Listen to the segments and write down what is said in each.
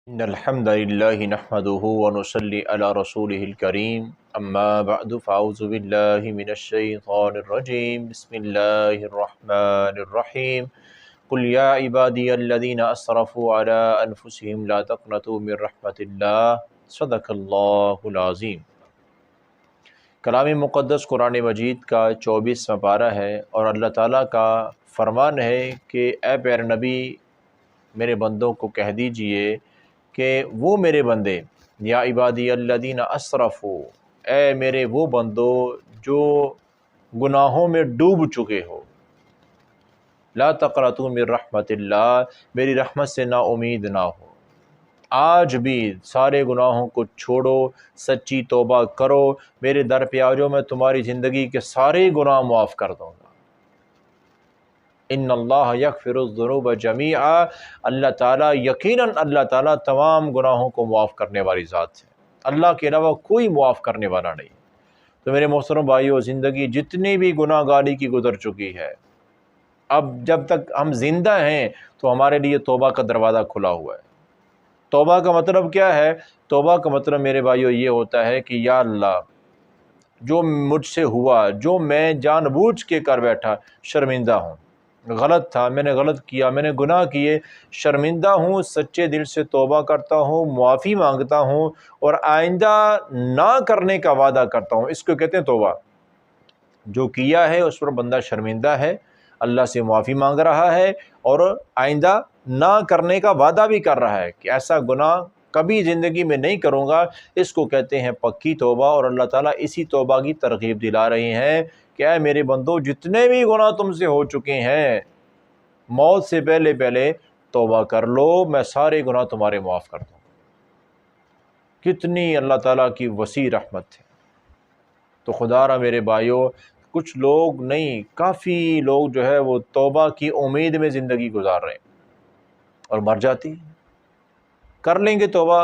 إن الحمد لله نحمده ونصلي على رسوله الكريم أما بعد فأعوذ بالله من الشيطان الرجيم بسم الله الرحمن الرحيم قل يا عبادي الذين أسرفوا على أنفسهم لا تقنطوا من رحمة الله صدق الله العظيم۔ کلام مقدس قرآن مجید کا 24واں پارہ ہے اور اللہ تعالیٰ کا فرمان ہے کہ اے پیارے نبی میرے بندوں کو کہہ دیجئے کہ وہ میرے بندے یا عبادی الذین اسرفوا، اے میرے وہ بندو جو گناہوں میں ڈوب چکے ہو، لا تقنطوا من رحمت اللہ، میری رحمت سے نا امید نہ ہو۔ آج بھی سارے گناہوں کو چھوڑو، سچی توبہ کرو، میرے در پہ آ جاؤ، میں تمہاری زندگی کے سارے گناہ معاف کر دوں گا۔ ان اللہ یغفر الذنوب جمیعا، اللہ تعالیٰ یقیناً اللہ تعالیٰ تمام گناہوں کو معاف کرنے والی ذات ہے، اللہ کے علاوہ کوئی معاف کرنے والا نہیں۔ تو میرے محترم بھائیو، زندگی جتنی بھی گناہ گاری کی گزر چکی ہے، اب جب تک ہم زندہ ہیں تو ہمارے لیے توبہ کا دروازہ کھلا ہوا ہے۔ توبہ کا مطلب کیا ہے؟ توبہ کا مطلب میرے بھائیو یہ ہوتا ہے کہ یا اللہ جو مجھ سے ہوا، جو میں جان بوجھ کے کر بیٹھا، شرمندہ ہوں، غلط تھا، میں نے غلط کیا، میں نے گناہ کیے، شرمندہ ہوں، سچے دل سے توبہ کرتا ہوں، معافی مانگتا ہوں اور آئندہ نہ کرنے کا وعدہ کرتا ہوں۔ اس کو کہتے ہیں توبہ۔ جو کیا ہے اس پر بندہ شرمندہ ہے، اللہ سے معافی مانگ رہا ہے اور آئندہ نہ کرنے کا وعدہ بھی کر رہا ہے کہ ایسا گناہ کبھی زندگی میں نہیں کروں گا۔ اس کو کہتے ہیں پکی توبہ، اور اللہ تعالیٰ اسی توبہ کی ترغیب دلا رہے ہیں کہ اے میرے بندو جتنے بھی گناہ تم سے ہو چکے ہیں، موت سے پہلے پہلے توبہ کر لو، میں سارے گناہ تمہارے معاف کر دوں۔ کتنی اللہ تعالیٰ کی وسیع رحمت ہے۔ تو خدا را میرے بھائیو، کچھ لوگ نہیں، کافی لوگ جو ہے وہ توبہ کی امید میں زندگی گزار رہے ہیں اور مر جاتی ہیں۔ کر لیں گے توبہ،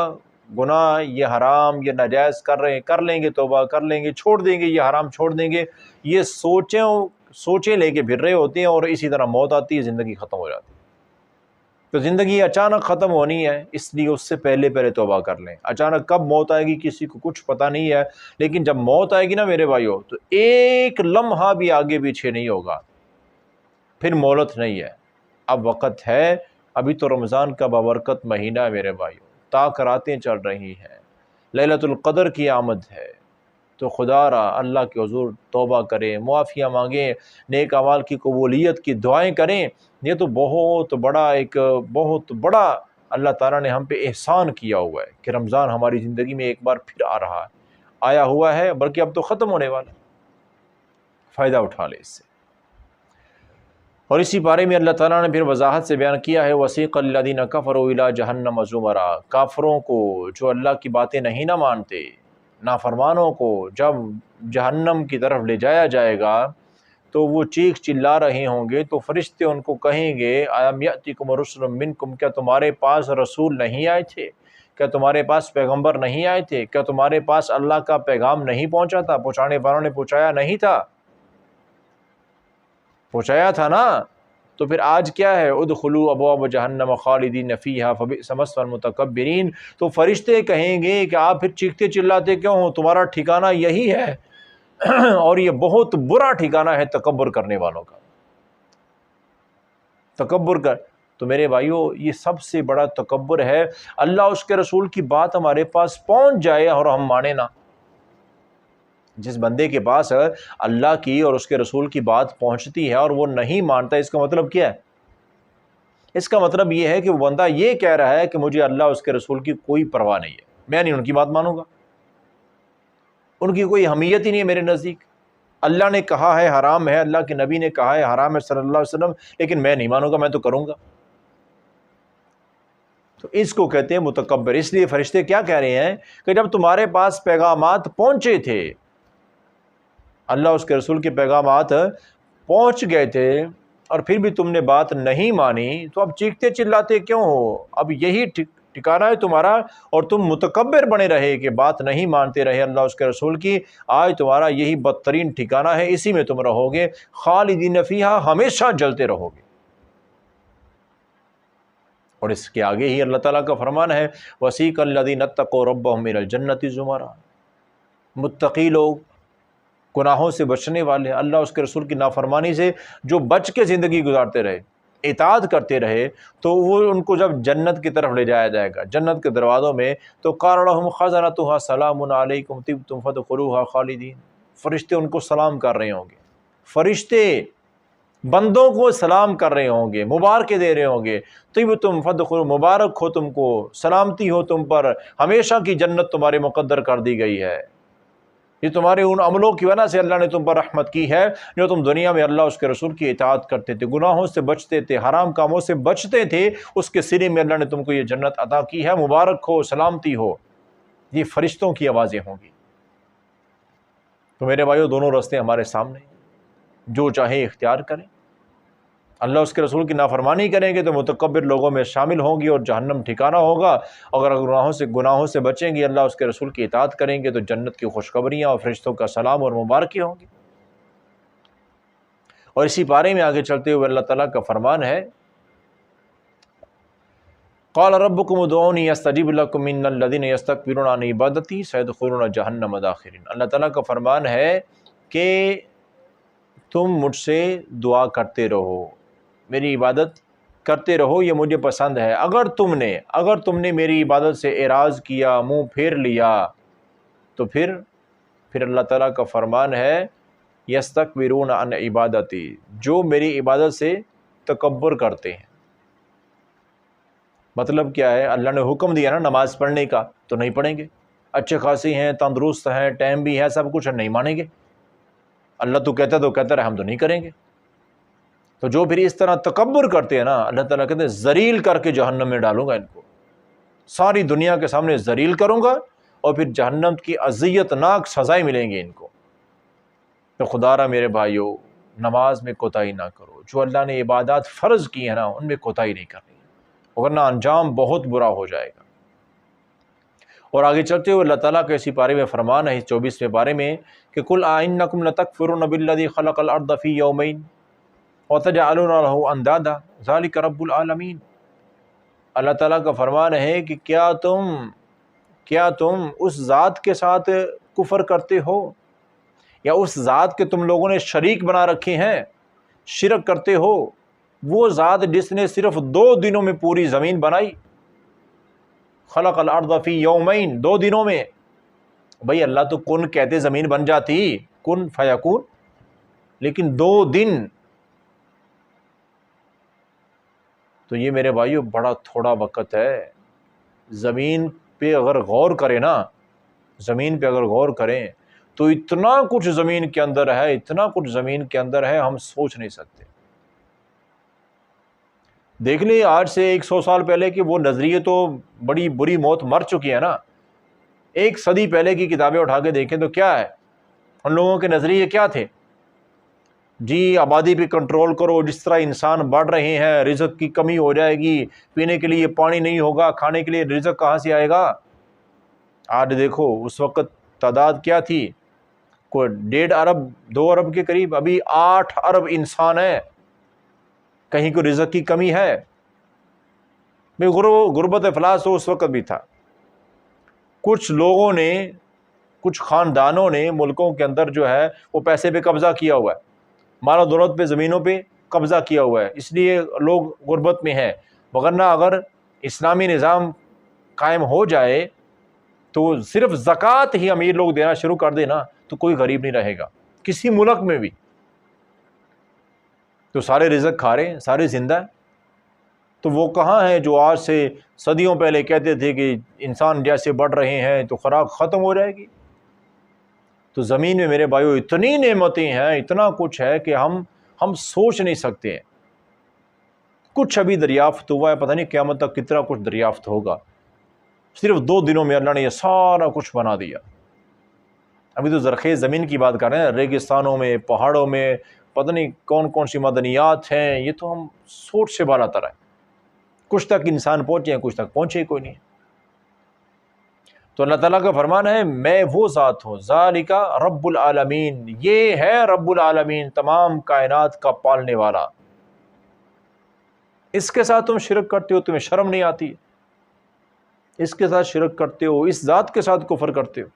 گناہ یہ حرام یہ ناجائز کر رہے ہیں، کر لیں گے توبہ، کر لیں گے، چھوڑ دیں گے یہ حرام، چھوڑ دیں گے، یہ سوچیں لے کے پھر رہے ہوتے ہیں اور اسی طرح موت آتی ہے، زندگی ختم ہو جاتی ہے۔ تو زندگی اچانک ختم ہونی ہے، اس لیے اس سے پہلے پہلے توبہ کر لیں۔ اچانک کب موت آئے گی کسی کو کچھ پتہ نہیں ہے، لیکن جب موت آئے گی نا میرے بھائیو، تو ایک لمحہ بھی آگے پیچھے نہیں ہوگا، پھر مہلت نہیں ہے۔ اب وقت ہے، ابھی تو رمضان کا بابرکت مہینہ ہے میرے بھائیو، تاک راتیں چل رہی ہیں، لیلۃ القدر کی آمد ہے۔ تو خدا را اللہ کے حضور توبہ کریں، معافیاں مانگیں، نیک اعمال کی قبولیت کی دعائیں کریں۔ یہ تو بہت بڑا اللہ تعالیٰ نے ہم پہ احسان کیا ہوا ہے کہ رمضان ہماری زندگی میں ایک بار پھر آ رہا ہے، آیا ہوا ہے، بلکہ اب تو ختم ہونے والا ہے۔ فائدہ اٹھا لے اس سے۔ اور اسی بارے میں اللہ تعالیٰ نے پھر وضاحت سے بیان کیا ہے، وَسِيقَ الَّذِينَ كَفَرُوا إِلَىٰ جَهَنَّمَ زُمَرًا، کافروں کو جو اللہ کی باتیں نہیں نہ مانتے، نافرمانوں کو جب جہنم کی طرف لے جایا جائے گا تو وہ چیخ چلا رہے ہوں گے، تو فرشتے ان کو کہیں گے أَلَمْ يَأْتِكُمْ رُسُلٌ مِّنكُمْ، کیا تمہارے پاس رسول نہیں آئے تھے؟ کیا تمہارے پاس پیغمبر نہیں آئے تھے؟ کیا تمہارے پاس اللہ کا پیغام نہیں پہنچا تھا؟ پہنچانے والوں نے پہنچایا نہیں تھا؟ پہنچایا تھا نا؟ تو پھر آج کیا ہے؟ ادخلوا ابواب جہنم خالدین فیہا فبئس مثوى المتکبرین۔ تو فرشتے کہیں گے کہ آپ پھر چیختے چلاتے کیوں ہو؟ تمہارا ٹھکانہ یہی ہے اور یہ بہت برا ٹھکانہ ہے تکبر کرنے والوں کا۔ تکبر کر تو میرے بھائیو، یہ سب سے بڑا تکبر ہے، اللہ اس کے رسول کی بات ہمارے پاس پہنچ جائے اور ہم مانے نہ۔ جس بندے کے پاس اللہ کی اور اس کے رسول کی بات پہنچتی ہے اور وہ نہیں مانتا، اس کا مطلب کیا ہے؟ اس کا مطلب یہ ہے کہ وہ بندہ یہ کہہ رہا ہے کہ مجھے اللہ اس کے رسول کی کوئی پرواہ نہیں ہے، میں نہیں ان کی بات مانوں گا، ان کی کوئی اہمیت ہی نہیں ہے میرے نزدیک۔ اللہ نے کہا ہے حرام ہے، اللہ کے نبی نے کہا ہے حرام ہے صلی اللہ علیہ وسلم، لیکن میں نہیں مانوں گا، میں تو کروں گا۔ تو اس کو کہتے ہیں متکبر۔ اس لیے فرشتے کیا کہہ رہے ہیں کہ جب تمہارے پاس پیغامات پہنچے تھے، اللہ اس کے رسول کے پیغامات پہنچ گئے تھے اور پھر بھی تم نے بات نہیں مانی، تو اب چیختے چلاتے کیوں ہو؟ اب یہی ٹھکانہ ہے تمہارا، اور تم متکبر بنے رہے کہ بات نہیں مانتے رہے اللہ اس کے رسول کی۔ آج تمہارا یہی بدترین ٹھکانہ ہے، اسی میں تم رہو گے، خالدین فیہا، ہمیشہ جلتے رہو گے۔ اور اس کے آگے ہی اللہ تعالیٰ کا فرمان ہے وَسِيقَ الَّذِينَ اتَّقَوْا رَبَّهُمْ إِلَى الْجَنَّةِ زُمَرًا، متقی لوگ، گناہوں سے بچنے والے، اللہ اس کے رسول کی نافرمانی سے جو بچ کے زندگی گزارتے رہے، اطاعت کرتے رہے، تو وہ ان کو جب جنت کی طرف لے جایا جائے گا، جنت کے دروازوں میں، تو قَالَ لَهُمْ خَزَنَتُهَا سَلَامٌ عَلَيْكُمْ طِبْتُمْ فَادْخُلُوهَا خَالِدِينَ، فرشتے ان کو سلام کر رہے ہوں گے، فرشتے بندوں کو سلام کر رہے ہوں گے، مبارکیں دے رہے ہوں گے، طِبْتُمْ فَادْخُلُوا، مبارک ہو تم کو، سلامتی ہو تم پر، ہمیشہ کی جنت تمہارے مقدر کر دی گئی ہے، یہ تمہارے ان عملوں کی وجہ سے اللہ نے تم پر رحمت کی ہے، جو تم دنیا میں اللہ اس کے رسول کی اطاعت کرتے تھے، گناہوں سے بچتے تھے، حرام کاموں سے بچتے تھے، اس کے سرے میں اللہ نے تم کو یہ جنت عطا کی ہے، مبارک ہو، سلامتی ہو۔ یہ فرشتوں کی آوازیں ہوں گی۔ تو میرے بھائیو، دونوں راستے ہمارے سامنے ہیں، جو چاہے اختیار کریں۔ اللہ اس کے رسول کی نافرمانی کریں گے تو متکبر لوگوں میں شامل ہوں گی اور جہنم ٹھکانہ ہوگا، اگر گناہوں سے بچیں گے، اللہ اس کے رسول کی اطاعت کریں گے تو جنت کی خوشخبریاں اور فرشتوں کا سلام اور مبارکی ہوں گی۔ اور اسی بارے میں آگے چلتے ہوئے اللہ تعالیٰ کا فرمان ہے قال ربکم ادعونی استجب لکم ان الذین یستکبرون عن عبادتی سیدخلون جہنم داخرین۔ اللہ تعالیٰ کا فرمان ہے کہ تم مجھ سے دعا کرتے رہو، میری عبادت کرتے رہو، یہ مجھے پسند ہے۔ اگر تم نے میری عبادت سے اعراض کیا، منہ پھیر لیا، تو پھر اللہ تعالیٰ کا فرمان ہے یستکبرون عن عبادتی، جو میری عبادت سے تکبر کرتے ہیں۔ مطلب کیا ہے؟ اللہ نے حکم دیا نا نماز پڑھنے کا، تو نہیں پڑھیں گے، اچھے خاصی ہیں، تندرست ہیں، ٹائم بھی ہے، سب کچھ ہے، نہیں مانیں گے۔ اللہ تو کہتا رہے، ہم تو نہیں کریں گے۔ تو جو پھر اس طرح تکبر کرتے ہیں نا، اللہ تعالیٰ کہتے ہیں ذلیل کر کے جہنم میں ڈالوں گا ان کو، ساری دنیا کے سامنے ذلیل کروں گا، اور پھر جہنم کی اذیت ناک سزائیں ملیں گی ان کو۔ تو خدا را میرے بھائیو، نماز میں کوتاہی نہ کرو، جو اللہ نے عبادات فرض کی ہیں نا، ان میں کوتاہی نہیں کرنی، ورنہ انجام بہت برا ہو جائے گا۔ اور آگے چلتے ہوئے اللہ تعالیٰ کا اسی پارے میں فرمان ہے، 24ویں پارے میں، کہ قل ائنکم لتکفرون بالذی خلق الارض فی یومین وتجعلون له اندادا ذلک رب العالمین۔ اللہ تعالیٰ کا فرمان ہے کہ کیا تم اس ذات کے ساتھ کفر کرتے ہو، یا اس ذات کے تم لوگوں نے شریک بنا رکھے ہیں، شرک کرتے ہو، وہ ذات جس نے صرف 2 دنوں میں پوری زمین بنائی، خلق الارض فی یومین، 2 دنوں میں۔ بھئی اللہ تو کن کہتے زمین بن جاتی، کن فیکون، لیکن 2 دن۔ تو یہ میرے بھائیو بڑا تھوڑا وقت ہے۔ زمین پہ اگر غور کریں تو اتنا کچھ زمین کے اندر ہے، ہم سوچ نہیں سکتے۔ دیکھ لیں آج سے 100 سال پہلے کہ وہ نظریے تو بڑی بری موت مر چکی ہے نا، 1 صدی پہلے کی کتابیں اٹھا کے دیکھیں تو کیا ہے، ان لوگوں کے نظریے کیا تھے؟ جی آبادی پہ کنٹرول کرو، جس طرح انسان بڑھ رہے ہیں رزق کی کمی ہو جائے گی، پینے کے لیے پانی نہیں ہوگا، کھانے کے لیے رزق کہاں سے آئے گا؟ آج دیکھو اس وقت تعداد کیا تھی، کوئی 1.5 ارب 2 ارب کے قریب، ابھی 8 ارب انسان ہے، کہیں کو رزق کی کمی ہے؟ غربت افلاس تو اس وقت بھی تھا۔ کچھ لوگوں نے، کچھ خاندانوں نے ملکوں کے اندر جو ہے وہ پیسے پہ قبضہ کیا ہوا ہے، مال و دولت پہ، زمینوں پہ قبضہ کیا ہوا ہے، اس لیے لوگ غربت میں ہیں۔ وگرنہ اگر اسلامی نظام قائم ہو جائے تو صرف زکوٰۃ ہی امیر لوگ دینا شروع کر دیں نا، تو کوئی غریب نہیں رہے گا کسی ملک میں بھی، تو سارے رزق کھا رہے ہیں، سارے زندہ ہیں۔ تو وہ کہاں ہیں جو آج سے صدیوں پہلے کہتے تھے کہ انسان جیسے بڑھ رہے ہیں تو خوراک ختم ہو جائے گی؟ تو زمین میں میرے بھائیو اتنی نعمتیں ہیں، اتنا کچھ ہے کہ ہم سوچ نہیں سکتے ہیں۔ کچھ ابھی دریافت ہوا ہے، پتہ نہیں قیامت تک کتنا کچھ دریافت ہوگا۔ صرف 2 دنوں میں اللہ نے یہ سارا کچھ بنا دیا۔ ابھی تو زرخیز زمین کی بات کر رہے ہیں، ریگستانوں میں، پہاڑوں میں پتہ نہیں کون کون سی معدنیات ہیں، یہ تو ہم سوچ سے بالا تر ہے۔ کچھ تک انسان پہنچے ہیں، کچھ تک پہنچے کوئی نہیں۔ تو اللہ تعالیٰ کا فرمان ہے میں وہ ذات ہوں، ذالک رب العالمین، یہ ہے رب العالمین، تمام کائنات کا پالنے والا۔ اس کے ساتھ تم شرک کرتے ہو، تمہیں شرم نہیں آتی؟ اس کے ساتھ شرک کرتے ہو، اس ذات کے ساتھ کفر کرتے ہو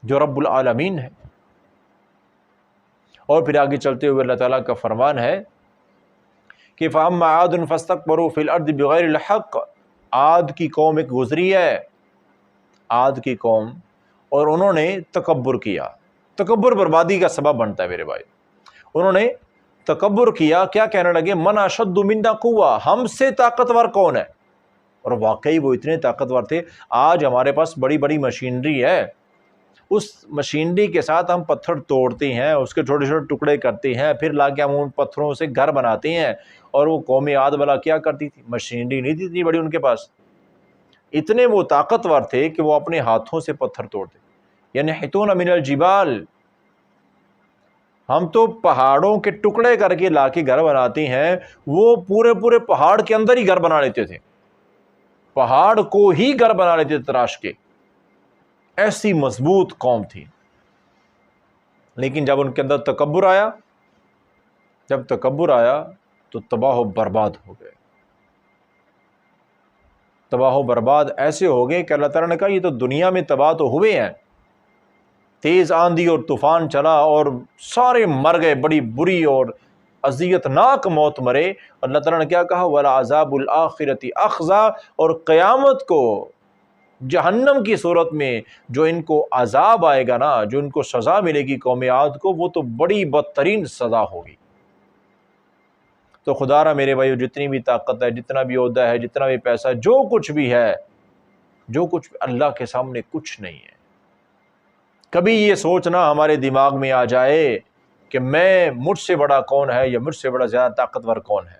جو رب العالمین ہے۔ اور پھر آگے چلتے ہوئے اللہ تعالیٰ کا فرمان ہے کہ فَأَمَّا عَادٌ فَاسْتَكْبَرُوا فِي الْأَرْضِ بِغَيْرِ الْحَقِّ، عاد کی قوم ایک گزری ہے، عاد کی قوم، اور انہوں نے تکبر کیا۔ تکبر بربادی کا سبب بنتا ہے میرے بھائی۔ انہوں نے تکبر کیا، کیا کہنے لگے؟ من اشد منا قوہ، ہم سے طاقتور کون ہے؟ اور واقعی وہ اتنے طاقتور تھے۔ آج ہمارے پاس بڑی بڑی مشینری ہے، اس مشینری کے ساتھ ہم پتھر توڑتے ہیں، اس کے چھوٹے چھوٹے ٹکڑے کرتے ہیں، پھر لا کے ہم ان پتھروں سے گھر بناتے ہیں۔ اور وہ قوم عاد والا کیا کرتی تھی؟ مشینری نہیں تھی اتنی بڑی ان کے پاس، اتنے وہ طاقتور تھے کہ وہ اپنے ہاتھوں سے پتھر توڑتے، یعنی حتون من الجبال، ہم تو پہاڑوں کے ٹکڑے کر کے لا کے گھر بناتے ہیں، وہ پورے پورے پہاڑ کے اندر ہی گھر بنا لیتے تھے، پہاڑ کو ہی گھر بنا لیتے تھے تراش کے، ایسی مضبوط قوم تھی۔ لیکن جب ان کے اندر تکبر آیا، جب تکبر آیا تو تباہ و برباد ہو گئے، تباہ و برباد ایسے ہو گئے کہ اللہ تعالیٰ نے کہا یہ تو دنیا میں تباہ تو ہوئے ہیں، تیز آندھی اور طوفان چلا اور سارے مر گئے، بڑی بری اور اذیت ناک موت مرے۔ اللہ تعالیٰ نے کیا کہا؟ وَلَعَذَابُ الْآخِرَةِ أَخْزَىٰ، اور قیامت کو جہنم کی صورت میں جو ان کو عذاب آئے گا نا، جو ان کو سزا ملے گی قوم عاد کو، وہ تو بڑی بدترین سزا ہوگی۔ تو خدا را میرے بھائیو، جتنی بھی طاقت ہے، جتنا بھی عہدہ ہے، جتنا بھی پیسہ، جو کچھ بھی ہے، جو کچھ اللہ کے سامنے کچھ نہیں ہے۔ کبھی یہ سوچنا ہمارے دماغ میں آ جائے کہ میں، مجھ سے بڑا کون ہے یا مجھ سے بڑا زیادہ طاقتور کون ہے؟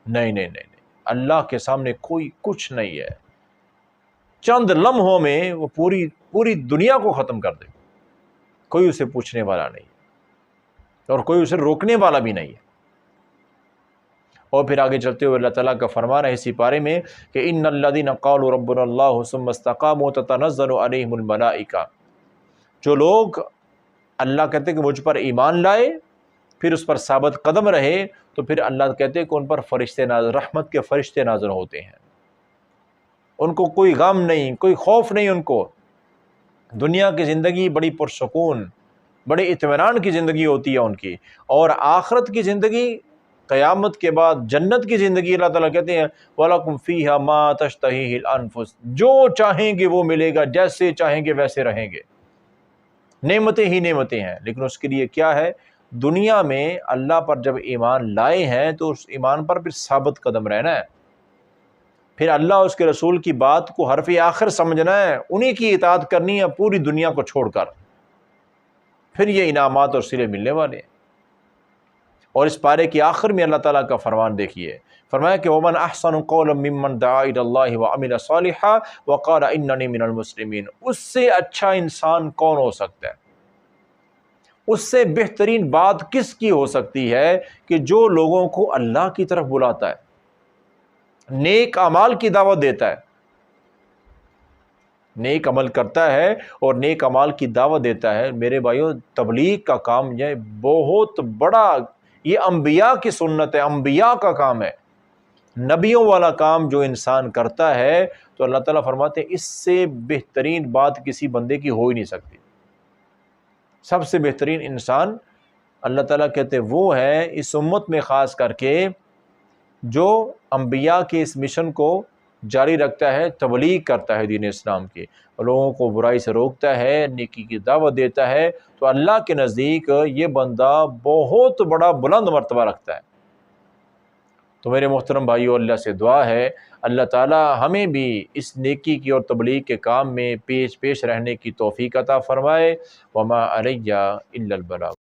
نہیں نہیں نہیں نہیں، اللہ کے سامنے کوئی کچھ نہیں ہے۔ چند لمحوں میں وہ پوری دنیا کو ختم کر دے، کوئی اسے پوچھنے والا نہیں اور کوئی اسے روکنے والا بھی نہیں ہے۔ اور پھر آگے چلتے ہوئے اللہ تعالیٰ کا فرمان ہے اسی پارے میں کہ ان الذین قالوا ربنا اللہ ثم استقاموا تتنزل علیہم الملائکہ، جو لوگ اللہ کہتے ہیں کہ مجھ پر ایمان لائے، پھر اس پر ثابت قدم رہے، تو پھر اللہ کہتے ہیں کہ ان پر فرشتے نازل، رحمت کے فرشتے نازل ہوتے ہیں، ان کو کوئی غم نہیں، کوئی خوف نہیں، ان کو دنیا کی زندگی بڑی پرسکون، بڑے اطمینان کی زندگی ہوتی ہے ان کی، اور آخرت کی زندگی، قیامت کے بعد جنت کی زندگی، اللہ تعالیٰ کہتے ہیں وَلَكُمْ فِيهَا مَا تَشْتَهِيهِ الْأَنفُسُ، جو چاہیں گے وہ ملے گا، جیسے چاہیں گے ویسے رہیں گے، نعمتیں ہی نعمتیں ہیں۔ لیکن اس کے لیے کیا ہے؟ دنیا میں اللہ پر جب ایمان لائے ہیں تو اس ایمان پر پھر ثابت قدم رہنا ہے، پھر اللہ اس کے رسول کی بات کو حرف آخر سمجھنا ہے، انہی کی اطاعت کرنی ہے پوری دنیا کو چھوڑ کر، پھر یہ انعامات اور صلے ملنے والے ہیں۔ اور اس پارے کی آخر میں اللہ تعالیٰ کا فرمان دیکھیے، فرمایا کہ وَمَنْ أَحْسَنُ قَوْلًا مِّمَّنْ دَعَا إِلَى اللَّهِ وَعَمِلَ صَالِحًا وَقَالَ إِنَّنِي مِنَ الْمُسْلِمِينَ، اس سے اچھا انسان کون ہو سکتا ہے؟ اس سے بہترین بات کس کی ہو سکتی ہے کہ جو لوگوں کو اللہ کی طرف بلاتا ہے، نیک اعمال کی دعوت دیتا ہے، نیک عمل کرتا ہے اور نیک اعمال کی دعوت دیتا ہے۔ میرے بھائیو، تبلیغ کا کام یہ بہت بڑا، یہ انبیاء کی سنت ہے، انبیاء کا کام ہے، نبیوں والا کام جو انسان کرتا ہے، تو اللہ تعالیٰ فرماتے ہیں اس سے بہترین بات کسی بندے کی ہو ہی نہیں سکتی۔ سب سے بہترین انسان اللہ تعالیٰ کہتے ہیں وہ ہے اس امت میں خاص کر کے جو انبیاء کے اس مشن کو جاری رکھتا ہے، تبلیغ کرتا ہے دین اسلام کی، لوگوں کو برائی سے روکتا ہے، نیکی کی دعوت دیتا ہے، تو اللہ کے نزدیک یہ بندہ بہت بڑا بلند مرتبہ رکھتا ہے۔ تو میرے محترم بھائیو، اللہ سے دعا ہے اللہ تعالی ہمیں بھی اس نیکی کی اور تبلیغ کے کام میں پیش رہنے کی توفیق عطا فرمائے۔ وما علیہ الا البلاغ۔